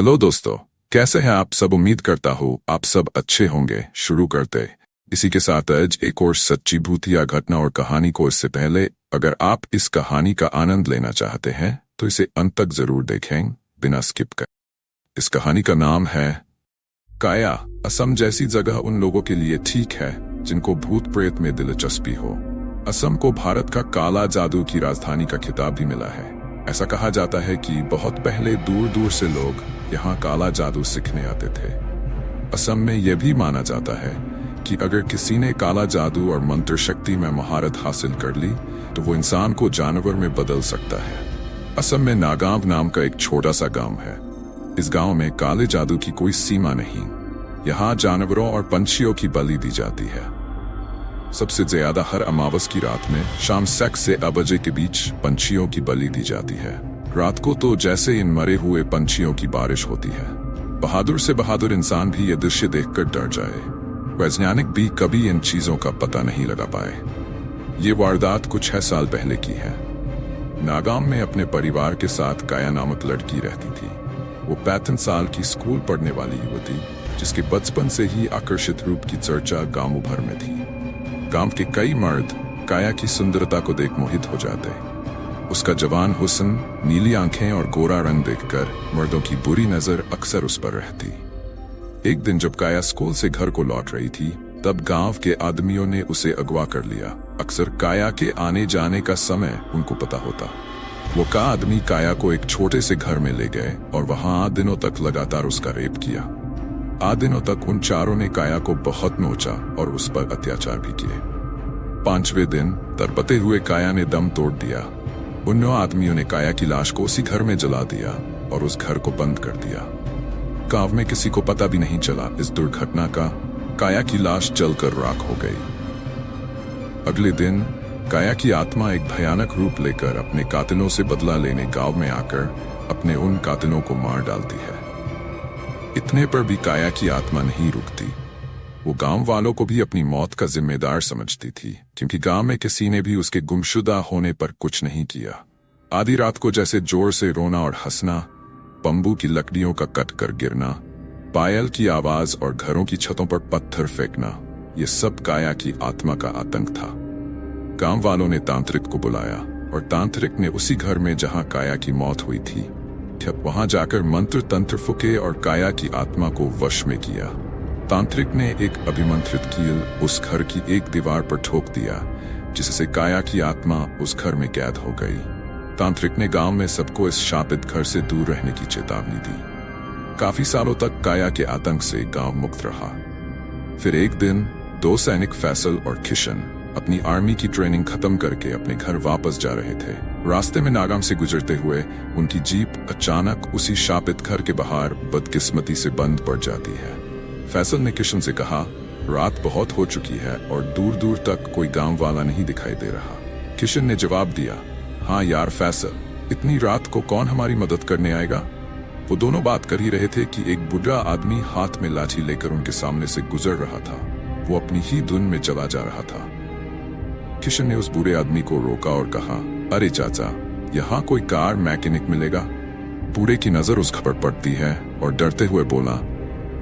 Hello दोस्तों, कैसे हैं आप सब। उम्मीद करता हूँ आप सब अच्छे होंगे। शुरू करते इसी के साथ आज एक और सच्ची भूतिया घटना और कहानी को। इससे पहले अगर आप इस कहानी का आनंद लेना चाहते हैं तो इसे अंत तक जरूर देखें बिना स्किप कर। इस कहानी का नाम है काया। असम जैसी जगह उन लोगों के लिए ठीक है जिनको भूत प्रेत में दिलचस्पी हो। असम को भारत का काला जादू की राजधानी का खिताब भी मिला है। ऐसा कहा जाता है कि बहुत पहले दूर दूर से लोग यहाँ काला जादू सीखने आते थे। असम में यह भी माना जाता है कि अगर किसी ने काला जादू और मंत्र शक्ति में महारत हासिल कर ली तो वो इंसान को जानवर में बदल सकता है। असम में नागांव नाम का एक छोटा सा गांव है। इस गांव में काले जादू की कोई सीमा नहीं। यहाँ जानवरों और पंछियों की बलि दी जाती है। सबसे ज्यादा हर अमावस की रात में शाम 6 से 8 बजे के बीच पंछियों की बलि दी जाती है। रात को तो जैसे इन मरे हुए पंछियों की बारिश होती है। बहादुर से बहादुर इंसान भी यह दृश्य देखकर डर जाए। वैज्ञानिक भी कभी इन चीजों का पता नहीं लगा पाए। ये वारदात कुछ 6 साल पहले की है। नागांव में अपने परिवार के साथ काया नामक लड़की रहती थी। वो 35 साल की स्कूल पढ़ने वाली युवती जिसके बचपन से ही आकर्षित रूप की चर्चा गांव भर में थी। गांव के कई मर्द काया की सुंदरता को देख मोहित हो जाते। उसका जवान हुस्न, नीली आंखें और गोरा रंग देखकर मर्दों की बुरी नजर अक्सर उस पर रहती। एक दिन जब काया स्कूल से घर को लौट रही थी तब गांव के आदमियों ने उसे अगवा कर लिया। अक्सर काया के आने जाने का समय उनको पता होता। वो का आदमी काया को एक छोटे से घर में ले गए और वहां 8 दिनों तक लगातार उसका रेप किया। 8 दिनों तक उन चारों ने काया को बहुत नोचा और उस पर अत्याचार भी किए। 5वें दिन तड़पते हुए काया ने दम तोड़ दिया। उन आदमियों ने काया की लाश को उसी घर में जला दिया और उस घर को बंद कर दिया। गांव में किसी को पता भी नहीं चला इस दुर्घटना का। काया की लाश जलकर राख हो गई। अगले दिन काया की आत्मा एक भयानक रूप लेकर अपने कातिलों से बदला लेने गांव में आकर अपने उन कातिलों को मार डालती है। इतने पर भी काया की आत्मा नहीं रुकती। वो गांव वालों को भी अपनी मौत का जिम्मेदार समझती थी क्योंकि गांव में किसी ने भी उसके गुमशुदा होने पर कुछ नहीं किया। आधी रात को जैसे जोर से रोना और हंसना, बम्बू की लकड़ियों का कट कर गिरना, पायल की आवाज और घरों की छतों पर पत्थर फेंकना, ये सब काया की आत्मा का आतंक था। गांव वालों ने तांत्रिक को बुलाया और तांत्रिक ने उसी घर में जहां काया की मौत हुई थी वहां जाकर मंत्र तंत्र फूके और काया की आत्मा को वश में किया। तांत्रिक ने एक अभिमंत्रित कील उस घर की एक दीवार पर ठोक दिया जिससे काया की आत्मा उस घर में कैद हो गई। तांत्रिक ने गांव में सबको इस शापित घर से दूर रहने की चेतावनी दी। काफी सालों तक काया के आतंक से गांव मुक्त रहा। फिर एक दिन 2 सैनिक फैसल और किशन अपनी आर्मी की ट्रेनिंग खत्म करके अपने घर वापस जा रहे थे। रास्ते में नागांव से गुजरते हुए उनकी जीप अचानक उसी शापित घर के बाहर बदकिस्मती से बंद पड़ जाती है। फैसल ने किशन से कहा, रात बहुत हो चुकी है और दूर दूर तक कोई गांव वाला नहीं दिखाई दे रहा। किशन ने जवाब दिया, हाँ यार फैसल, इतनी रात को कौन हमारी मदद करने आएगा। वो दोनों बात कर ही रहे थे कि एक बुढ़ा आदमी हाथ में लाठी लेकर उनके सामने से गुजर रहा था। वो अपनी ही धुन में चला जा रहा था। किशन ने उस बूढ़े आदमी को रोका और कहा, अरे चाचा, यहाँ कोई कार मैकेनिक मिलेगा। बूढ़े की नजर उस खबर पड़ती है और डरते हुए बोला,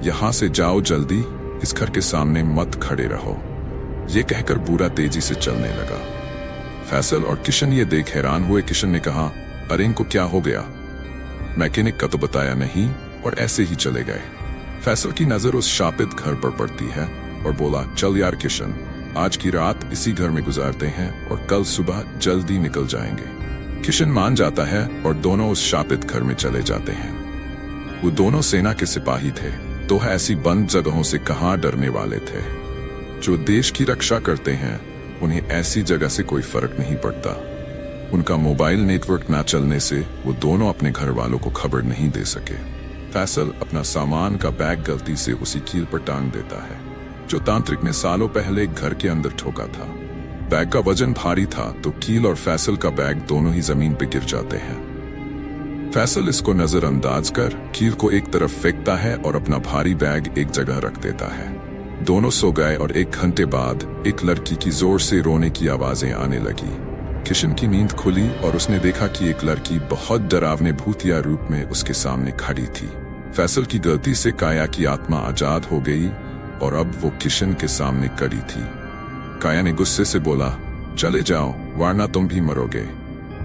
यहाँ से जाओ जल्दी, इस घर के सामने मत खड़े रहो। ये कहकर बूढ़ा तेजी से चलने लगा। फैसल और किशन ये देख हैरान हुए। किशन ने कहा, अरे इनको क्या हो गया। मैकेनिक का तो बताया नहीं और ऐसे ही चले गए। फैसल की नजर उस शापित घर पर पड़ती है और बोला, चल यार किशन, आज की रात इसी घर में गुजारते हैं और कल सुबह जल्दी निकल जाएंगे। किशन मान जाता है और दोनों उस शापित घर में चले जाते हैं। वो दोनों सेना के सिपाही थे तो ऐसी बंद जगहों से कहां डरने वाले थे। जो देश की रक्षा करते हैं उन्हें ऐसी जगह से कोई फर्क नहीं पड़ता। उनका मोबाइल नेटवर्क ना चलने से वो दोनों अपने घर वालों को खबर नहीं दे सके। फैसल अपना सामान का बैग गलती से उसी कील पर टांग देता है जो तांत्रिक ने सालों पहले घर के अंदर ठोका था। बैग का वजन भारी था तो कील और फैसल का बैग दोनों ही जमीन पर गिर जाते हैं। फैसल इसको नजरअंदाज कर कील को एक तरफ फेंकता है और अपना भारी बैग एक जगह रख देता है। दोनों सो गए और 1 घंटे बाद एक लड़की की जोर से रोने की आवाजें आने लगी। किशन की नींद खुली और उसने देखा कि एक लड़की बहुत डरावने भूतिया रूप में उसके सामने खड़ी थी। फैसल की गलती से काया की आत्मा आजाद हो गई और अब वो किशन के सामने खड़ी थी। काया ने गुस्से से बोला, चले जाओ वरना तुम भी मरोगे।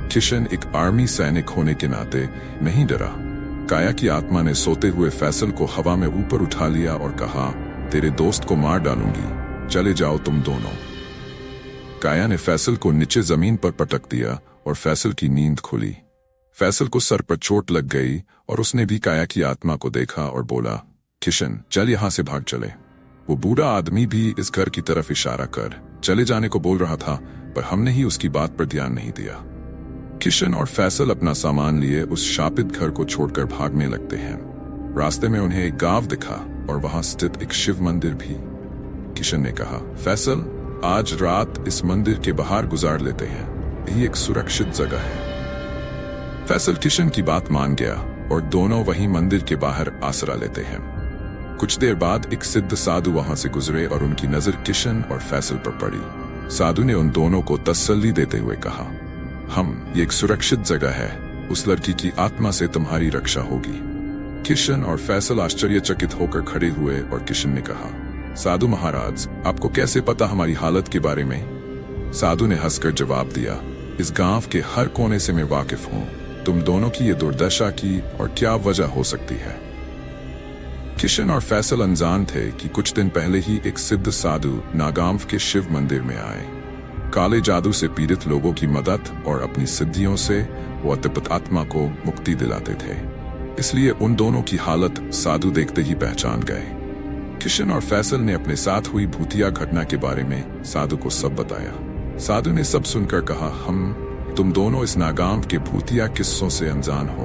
किशन एक आर्मी सैनिक होने के नाते नहीं डरा। काया की आत्मा ने सोते हुए फैसल को हवा में ऊपर उठा लिया और कहा, तेरे दोस्त को मार डालूंगी, चले जाओ तुम दोनों। काया ने फैसल को नीचे जमीन पर पटक दिया और फैसल की नींद खुली। फैसल को सर पर चोट लग गई और उसने भी काया की आत्मा को देखा और बोला, किशन चल यहां से भाग चले। वो बूढ़ा आदमी भी इस घर की तरफ इशारा कर चले जाने को बोल रहा था, पर हमने ही उसकी बात पर ध्यान नहीं दिया। किशन और फैसल अपना सामान लिए उस शापित घर को छोड़कर भागने लगते हैं। रास्ते में उन्हें एक गांव दिखा और वहां स्थित एक शिव मंदिर भी। किशन ने कहा, फैसल आज रात इस मंदिर के बाहर गुजार लेते हैं, यही एक सुरक्षित जगह है। फैसल किशन की बात मान गया और दोनों वहीं मंदिर के बाहर आसरा लेते हैं। कुछ देर बाद एक सिद्ध साधु वहां से गुजरे और उनकी नजर किशन और फैसल पर पड़ी। साधु ने उन दोनों को तसल्ली देते हुए कहा, ये एक सुरक्षित जगह है, उस लड़की की आत्मा से तुम्हारी रक्षा होगी। किशन और फैसल आश्चर्यचकित होकर खड़े हुए और किशन ने कहा, साधु महाराज आपको कैसे पता हमारी हालत के बारे में? साधु ने हंसकर जवाब दिया, इस गांव के हर कोने से मैं वाकिफ हूं, तुम दोनों की ये दुर्दशा की और क्या वजह हो सकती है। किशन और फैसल अनजान थे कि कुछ दिन पहले ही एक सिद्ध साधु नागांव के शिव मंदिर में आए। काले जादू से पीड़ित लोगों की मदद और अपनी सिद्धियों से वो अतिपत आत्मा को मुक्ति दिलाते थे, इसलिए उन दोनों की हालत साधु देखते ही पहचान गए। किशन और फैसल ने अपने साथ हुई भूतिया घटना के बारे में साधु को सब बताया। साधु ने सब सुनकर कहा, तुम दोनों इस नागांव के भूतिया किस्सों से अनजान हो।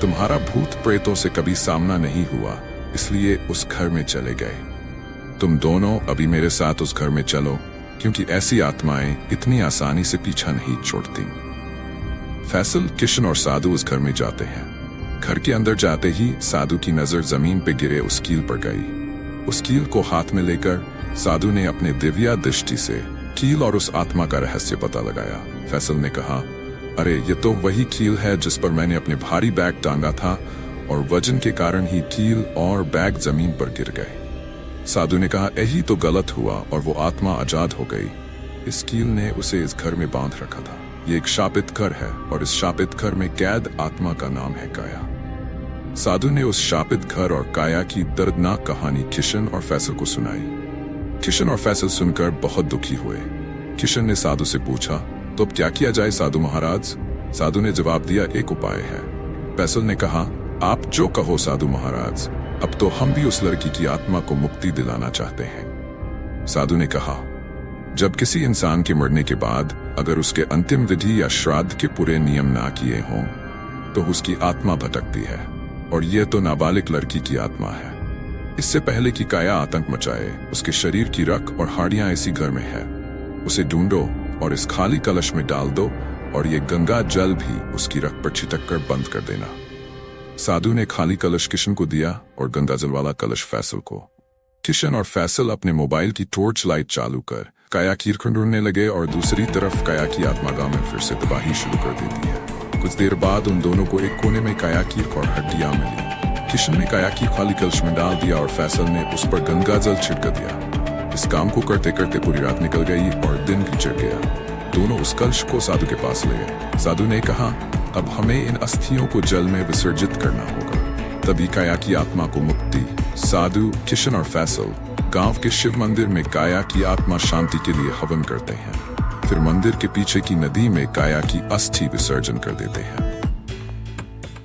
तुम्हारा भूत प्रेतों से कभी सामना नहीं हुआ, इसलिए उस घर में चले गए। तुम दोनों अभी मेरे साथ उस घर में चलो, क्योंकि ऐसी आत्माएं इतनी आसानी से पीछा नहीं छोड़ती। फैसल, किशन और साधु उस घर में जाते हैं। घर के अंदर जाते ही साधु की नजर जमीन पर गिरे उस कील पर गई। उस कील को हाथ में लेकर साधु ने अपने दिव्या दृष्टि से कील और उस आत्मा का रहस्य पता लगाया। फैसल ने कहा, अरे ये तो वही कील है जिस पर मैंने अपने भारी बैग टांगा था और वजन के कारण ही कील और बैग जमीन पर गिर गए। साधु ने कहा, यही तो गलत हुआ और वो आत्मा आजाद हो गई। इस कील ने उसे इस घर में बांध रखा था। ये एक शापित घर है और इस शापित घर में कैद आत्मा का नाम है काया। साधु ने उस शापित घर और काया की दर्दनाक कहानी किशन और फैसल को सुनाई। किशन और फैसल सुनकर बहुत दुखी हुए। किशन ने साधु से पूछा, तो अब क्या किया जाए साधु महाराज? साधु ने जवाब दिया, एक उपाय है। फैसल ने कहा, आप जो कहो साधु महाराज, अब तो हम भी उस लड़की की आत्मा को मुक्ति दिलाना चाहते हैं। साधु ने कहा, जब किसी इंसान के मरने के बाद अगर उसके अंतिम विधि या श्राद्ध के पूरे नियम ना किए हों तो उसकी आत्मा भटकती है, और यह तो नाबालिग लड़की की आत्मा है। इससे पहले कि काया आतंक मचाए, उसके शरीर की रग और हाड़ियां इसी घर में है। उसे ढूंढो और इस खाली कलश में डाल दो, और ये गंगा जल भी उसकी रग पर छिटक कर बंद कर देना। साधु ने खाली कलश किशन को दिया और गंगा जल वाला कलश फैसल को। किशन और फैसल अपने मोबाइल की टॉर्च लाइट चालू कर काया की ढूंढने लगे और दूसरी तरफ काया की आत्मा गांव में फिर से तबाही शुरू कर देती है। कुछ देर बाद उन दोनों को एक कोने में काया की और हड्डियां मिली। किशन ने काया की खाली कलश में डाल दिया और फैसल ने उस पर गंगा जल छिड़क दिया। इस काम को करते करते पूरी रात निकल गई और दिन भी चढ़ गया। दोनों उस कलश को साधु के पास ले गए। साधु ने कहा, अब हमें इन अस्थियों को जल में विसर्जित करना होगा, तभी काया की आत्मा को मुक्ति। साधु, किशन और फैसल गांव के शिव मंदिर में काया की आत्मा शांति के लिए हवन करते हैं। फिर मंदिर के पीछे की नदी में काया की अस्थि विसर्जन कर देते हैं।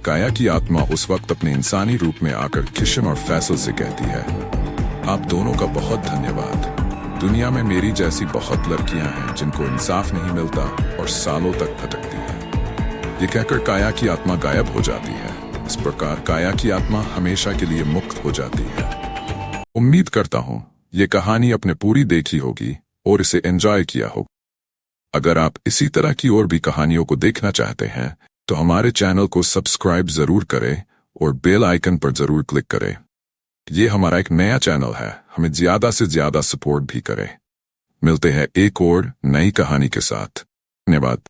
काया की आत्मा उस वक्त अपने इंसानी रूप में आकर किशन और फैसल से कहती है, आप दोनों का बहुत धन्यवाद। दुनिया में मेरी जैसी बहुत लड़कियां हैं जिनको इंसाफ नहीं मिलता और सालों तक भटकती है। ये कहकर काया की आत्मा गायब हो जाती है। इस प्रकार काया की आत्मा हमेशा के लिए मुक्त हो जाती है। उम्मीद करता हूं ये कहानी आपने पूरी देखी होगी और इसे एंजॉय किया होगा। अगर आप इसी तरह की और भी कहानियों को देखना चाहते हैं तो हमारे चैनल को सब्सक्राइब जरूर करें और बेल आइकन पर जरूर क्लिक करें। ये हमारा एक नया चैनल है, हमें ज्यादा से ज्यादा सपोर्ट भी करें। मिलते हैं एक और नई कहानी के साथ। धन्यवाद।